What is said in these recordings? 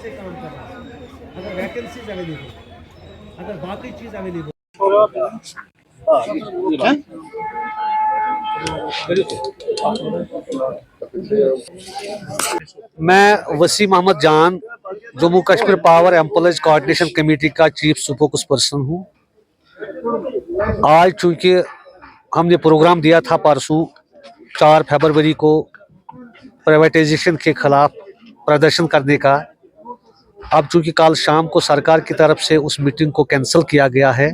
से काम कर रहा है, अगर वैकेंसीज अवेलेबल, अगर बाकी चीज़ अवेलेबल। मैं वसीम अहमद जान Jammu Kashmir power employees coordination committee का चीफ स्पोक्स पर्सन हूँ। आज चूंकि हमने प्रोग्राम दिया था परसों 4 फरवरी को प्राइवेटाइजेशन के खिलाफ प्रदर्शन करने का, अब चूंकि कल शाम को सरकार की तरफ से उस मीटिंग को कैंसिल किया गया है,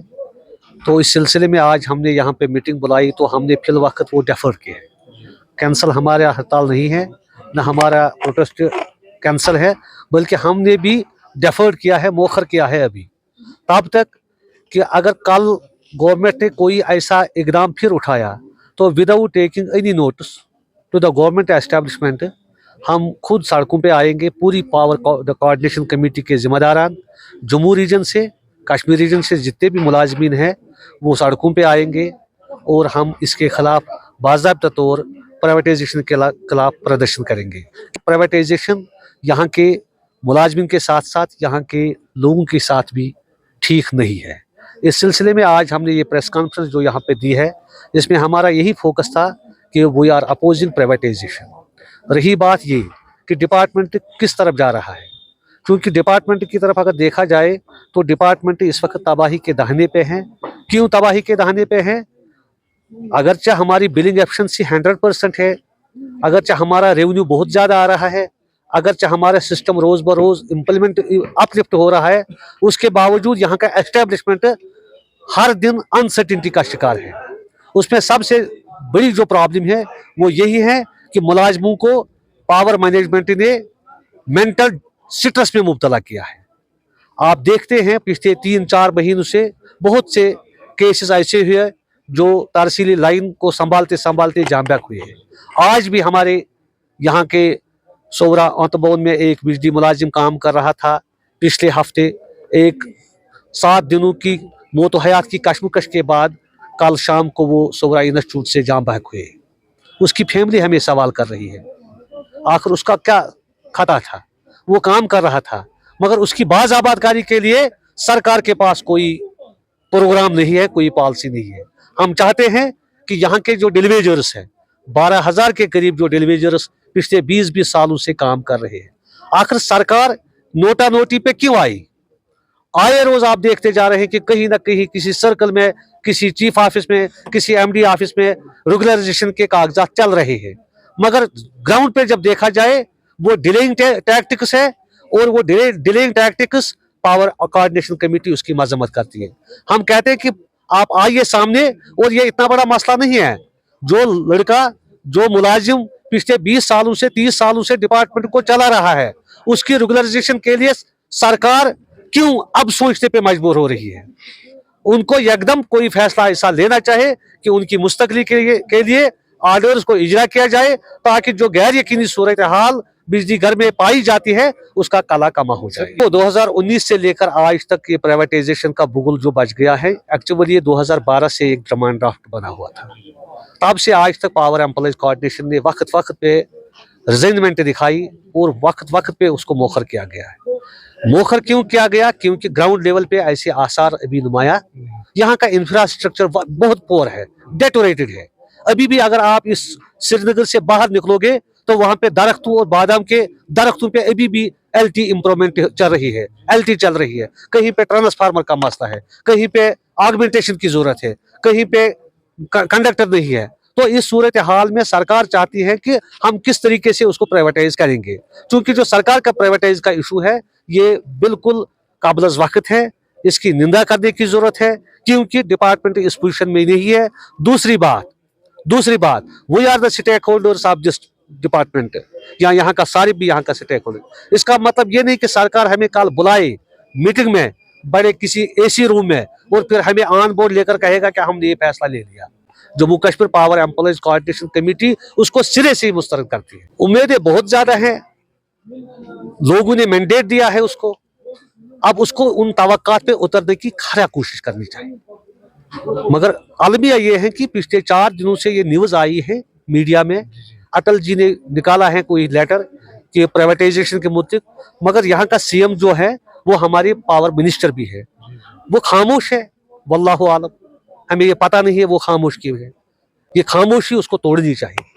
तो इस सिलसिले में आज हमने यहाँ पे मीटिंग बुलाई, तो हमने फिल वक्त वो डेफर किए। कैंसिल हमारा हड़ताल नहीं है, न हमारा प्रोटेस्ट कैंसिल है, बल्कि हमने भी डेफर्ड किया है, मौखर किया है अभी तब तक कि अगर कल गवर्नमेंट ने कोई ऐसा इकदाम फिर उठाया तो without taking any notice to the government establishment हम खुद सड़कों पे आएंगे। पूरी पावर कोऑर्डिनेशन कमेटी के जिम्मेदारान जम्मू रीजन से, कश्मीर रीजन से जितने भी मुलाजमीन हैं वो सड़कों पे आएंगे और हम इसके खिलाफ बाज़ाब्ता तौर प्राइवेटाइजेशन के खिलाफ प्रदर्शन करेंगे। प्राइवेटाइजेशन यहाँ के मुलाजमीन के साथ साथ यहाँ के लोगों के साथ भी ठीक नहीं है। इस सिलसिले में आज हमने ये प्रेस कॉन्फ्रेंस जो यहाँ पे दी है, इसमें हमारा यही फोकस था कि वी आर अपोजिंग प्राइवेटाइजेशन। रही बात ये कि डिपार्टमेंट किस तरफ जा रहा है, क्योंकि डिपार्टमेंट की तरफ अगर देखा जाए तो डिपार्टमेंट इस वक्त तबाही के दाहिने पे हैं। क्यों तबाही के दाहिने पे हैं? अगरचे हमारी बिलिंग एफिशिएंसी 100% है, अगरचे हमारा रेवेन्यू बहुत ज़्यादा आ रहा है, अगरचे हमारा सिस्टम रोज़ ब रोज़ इम्प्लीमेंट अपलिफ्ट हो रहा है, उसके बावजूद यहाँ का एस्टेब्लिशमेंट हर दिन अनसर्टिनिटी का शिकार है। उसमें सबसे बड़ी जो प्रॉब्लम है वो यही है कि मुलाजमों को पावर मैनेजमेंट ने मेंटल स्ट्रेस में मुब्तला किया है। आप देखते हैं पिछले 3-4 महीनों से बहुत से केसेस ऐसे हुए जो तरसीली लाइन को संभालते संभालते जाम बैक हुए हैं। आज भी हमारे यहाँ के सोवरा अंतबोन में एक बिजली मुलाजिम काम कर रहा था। पिछले हफ्ते एक 7 दिनों की मौत हयात की कशमकश के बाद कल शाम को वो सोवरा इंस्टीट्यूट से जाम बैक हुए। उसकी फैमिली हमें सवाल कर रही है आखिर उसका क्या खता था, वो काम कर रहा था, मगर उसकी बाज़ाबादकारी के लिए सरकार के पास कोई प्रोग्राम नहीं है, कोई पॉलिसी नहीं है। हम चाहते हैं कि यहाँ के जो डिलीवेजर्स हैं, 12,000 के करीब जो डिलीवेजर्स पिछले 20-20 सालों से काम कर रहे हैं, आखिर सरकार नोटा नोटी पे क्यों आई? आए रोज आप देखते जा रहे हैं कि कहीं ना कहीं किसी सर्कल में, किसी चीफ ऑफिस में, किसी एमडी ऑफिस में रेगुलराइजेशन के कागजात चल रहे हैं, मगर ग्राउंड पे जब देखा जाए वो डिलेइंग टैक्टिक्स है, और वो delaying tactics power coordination committee उसकी मजम्मत करती है। हम कहते हैं कि आप आइए सामने, और ये इतना बड़ा मसला नहीं है। जो लड़का, जो मुलाजिम पिछले 20 सालों से 30 सालों से डिपार्टमेंट को चला रहा है, उसकी रेगुलराइजेशन के लिए सरकार क्यों अब सोचने पे मजबूर हो रही है? उनको एकदम कोई फैसला ऐसा लेना चाहे कि उनकी मुस्तकली के लिए ऑर्डर्स को इजरा किया जाए, ताकि जो गैर यकीनी सूरत हाल बिजली घर में पाई जाती है उसका काला कमा हो जाए। तो 2019 से लेकर आज तक ये प्राइवेटाइजेशन का बुगुल जो बच गया है, एक्चुअली ये 2012 से एक डिमांड ड्राफ्ट बना हुआ था। तब से आज तक पावर एम्प्लॉयज कोऑर्डिनेशन ने वक्त वक्त पे रिजाइनमेंट दिखाई और वक्त वक्त पे उसको मौखर किया गया है। मौखर क्यों किया गया? क्योंकि ग्राउंड लेवल पे ऐसे आसार अभी नुमाया, यहाँ का इंफ्रास्ट्रक्चर बहुत पोर है, डेटोरेटेड है। अभी भी अगर आप इस श्रीनगर से बाहर निकलोगे तो वहां पे दरख्तों और बादाम के दरख्तों पे अभी भी एलटी इम्प्रूवमेंट चल रही है, एलटी चल रही है। कहीं पे ट्रांसफार्मर का मसला है, कहीं पे ऑगमेंटेशन की जरूरत है, कहीं पे कंडक्टर नहीं है। तो इस सूरत हाल में सरकार चाहती है कि हम किस तरीके से उसको प्राइवेटाइज करेंगे। क्योंकि जो सरकार का प्राइवेटाइज का इशू है ये बिल्कुल काबिल वक्त है, इसकी निंदा करने की जरूरत है, क्योंकि डिपार्टमेंट इस पोजीशन में नहीं है। दूसरी बात we are the stakeholders of this department, या यहाँ का सारी भी यहाँ का स्टेक होल्डर। इसका मतलब ये नहीं कि सरकार हमें कल बुलाए मीटिंग में बड़े किसी एसी रूम में और फिर हमें ऑन बोर्ड लेकर कहेगा कि हमने ये फैसला ले लिया। Jammu Kashmir power employees coordination committee उसको सिरे से ही मुस्तरद करती है। उम्मीदें बहुत ज्यादा हैं, लोगों ने मैंडेट दिया है उसको, अब उसको उन तवक्कात पे उतरने की खरा कोशिश करनी चाहिए। मगर अलमिया ये है कि पिछले 4 दिनों से ये न्यूज आई है मीडिया में, अटल जी ने निकाला है कोई लेटर कि प्राइवेटाइजेशन के मुद्दे, मगर यहाँ का सीएम जो है वो हमारे पावर मिनिस्टर भी है, वो खामोश है। वल्लाहु आलम, हमें ये पता नहीं है वो खामोश क्यों है। ये खामोशी उसको तोड़नी चाहिए।